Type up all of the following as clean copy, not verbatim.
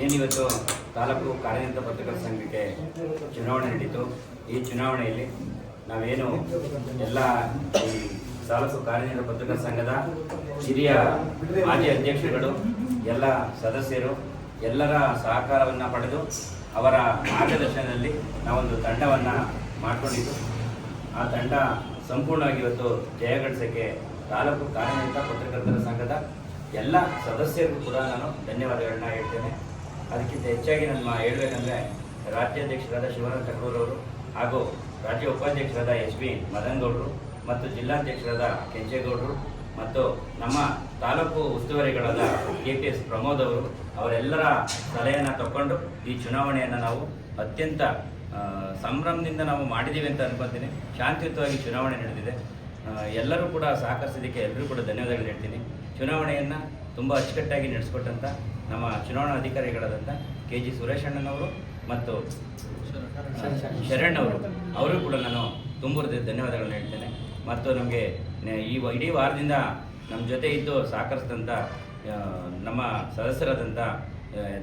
ಏನಿವತ್ತು ತಾಲೂಕು ಕಾರ್ಯನಿರತ ಪತ್ರಕರ್ತರ ಸಂಘಕ್ಕೆ ಚುನಾವಣೆ ನಡೀತು. ಈ ಚುನಾವಣೆಯಲ್ಲಿ ನಾವೇನು ಎಲ್ಲ ಈ ತಾಲೂಕು ಕಾರ್ಯನಿರತ ಪತ್ರಕರ್ತರ ಸಂಘದ ಹಿರಿಯ ಮಾಜಿ ಅಧ್ಯಕ್ಷರುಗಳು, ಎಲ್ಲ ಸದಸ್ಯರು ಎಲ್ಲರ ಸಹಕಾರವನ್ನು ಪಡೆದು ಅವರ ಮಾರ್ಗದರ್ಶನದಲ್ಲಿ ನಾವೊಂದು ತಂಡವನ್ನು ಮಾಡಿಕೊಂಡಿದ್ದು, ಆ ತಂಡ ಸಂಪೂರ್ಣವಾಗಿ ಇವತ್ತು ಜಯಗಳಿಸೋಕ್ಕೆ ತಾಲೂಕು ಕಾರ್ಯನಿರತ ಪತ್ರಕರ್ತರ ಸಂಘದ ಎಲ್ಲ ಸದಸ್ಯರಿಗೂ ಕೂಡ ನಾನು ಧನ್ಯವಾದಗಳನ್ನ ಹೇಳ್ತೇನೆ. ಅದಕ್ಕಿಂತ ಹೆಚ್ಚಾಗಿ ನಮ್ಮ ಹೇಳಬೇಕಂದ್ರೆ ರಾಜ್ಯಾಧ್ಯಕ್ಷರಾದ ಶಿವರಾಜ್ ತಕೂರವರು ಹಾಗೂ ರಾಜ್ಯ ಉಪಾಧ್ಯಕ್ಷರಾದ ಎಸ್.ಬಿ. ಮದನ್ ಗೌಡರು ಮತ್ತು ಜಿಲ್ಲಾಧ್ಯಕ್ಷರಾದ ಕೆಂಚೇಗೌಡರು ಮತ್ತು ನಮ್ಮ ತಾಲೂಕು ಉಸ್ತುವಾರಿಗಳಾದ ಕೆ.ಪಿ.ಎಸ್. ಪ್ರಮೋದ್ ಅವರು ಅವರೆಲ್ಲರ ಸಲಹೆಯನ್ನು ತಗೊಂಡು ಈ ಚುನಾವಣೆಯನ್ನು ನಾವು ಅತ್ಯಂತ ಸಂಭ್ರಮದಿಂದ ನಾವು ಮಾಡಿದ್ದೀವಿ ಅಂತ ಅನ್ಕೊತೀನಿ. ಶಾಂತಿಯುತವಾಗಿ ಚುನಾವಣೆ ನಡೆದಿದೆ. ಎಲ್ಲರೂ ಕೂಡ ಸಹಕರಿಸಿದ್ದಕ್ಕೆ ಎಲ್ಲರೂ ಕೂಡ ಧನ್ಯವಾದಗಳು ಹೇಳ್ತೀನಿ. ಚುನಾವಣೆಯನ್ನು ತುಂಬ ಅಚ್ಚುಕಟ್ಟಾಗಿ ನಡೆಸಿಕೊಟ್ಟಂಥ ನಮ್ಮ ಚುನಾವಣಾ ಅಧಿಕಾರಿಗಳಾದಂಥ ಕೆ.ಜಿ. ಸುರೇಶ್ ಅಣ್ಣನವರು ಮತ್ತು ಶರಣ್ ಅವರು ಕೂಡ ನಾನು ತುಂಬ ಧನ್ಯವಾದಗಳನ್ನ ಹೇಳ್ತೇನೆ. ಮತ್ತು ನಮಗೆ ಈ ಇಡೀ ವಾರದಿಂದ ನಮ್ಮ ಜೊತೆ ಇದ್ದು ಸಹಕರಿಸಿದಂಥ ನಮ್ಮ ಸದಸ್ಯರಾದಂಥ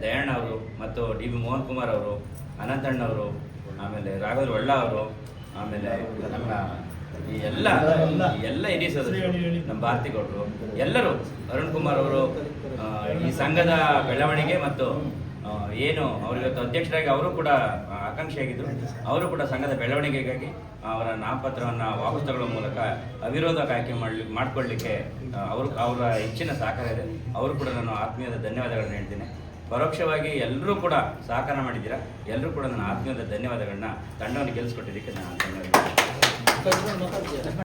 ದಯಣ್ಣ ಅವರು ಮತ್ತು ಡಿ.ಬಿ. ಮೋಹನ್ ಕುಮಾರ್ ಅವರು, ಅನಂತಣ್ಣವರು, ಆಮೇಲೆ ರಾಘವೇಂದ್ರ ಒಳ್ಳ ಅವರು, ಆಮೇಲೆ ನಮ್ಮ ಈ ಎಲ್ಲ ಹಿರಿಯ ಸದಸ್ಯರು, ನಮ್ಮ ಭಾರತಿಗೌಡರು, ಎಲ್ಲರೂ, ಅರುಣ್ ಕುಮಾರ್ ಅವರು, ಈ ಸಂಘದ ಬೆಳವಣಿಗೆ ಮತ್ತು ಏನು ಅವರಿವತ್ತು ಅಧ್ಯಕ್ಷರಾಗಿ ಅವರು ಕೂಡ ಆಕಾಂಕ್ಷಿಯಾಗಿದ್ದರು. ಅವರು ಕೂಡ ಸಂಘದ ಬೆಳವಣಿಗೆಗಾಗಿ ಅವರ ನಾಮಪತ್ರವನ್ನು ವಾಪಸ್ ತಗೊಳ್ಳೋ ಮೂಲಕ ಅವಿರೋಧ ಆಯ್ಕೆ ಮಾಡಿಕೊಳ್ಳಲಿಕ್ಕೆ ಅವರ ಹೆಚ್ಚಿನ ಸಹಕಾರ ಇದೆ. ಅವರು ಕೂಡ ನಾನು ಆತ್ಮೀಯದ ಧನ್ಯವಾದಗಳನ್ನ ಹೇಳ್ತೀನಿ. ಪರೋಕ್ಷವಾಗಿ ಎಲ್ಲರೂ ಕೂಡ ಸಹಕಾರ ಮಾಡಿದ್ದೀರಾ. ಎಲ್ಲರೂ ಕೂಡ ನನ್ನ ಆತ್ಮೀಯದ ಧನ್ಯವಾದಗಳನ್ನ ತಂಡವನ್ನು ಗೆಲ್ಲಿಸ್ಕೊಟ್ಟಿದ್ದಕ್ಕೆ ನಾನು ಧನ್ಯವಾದ.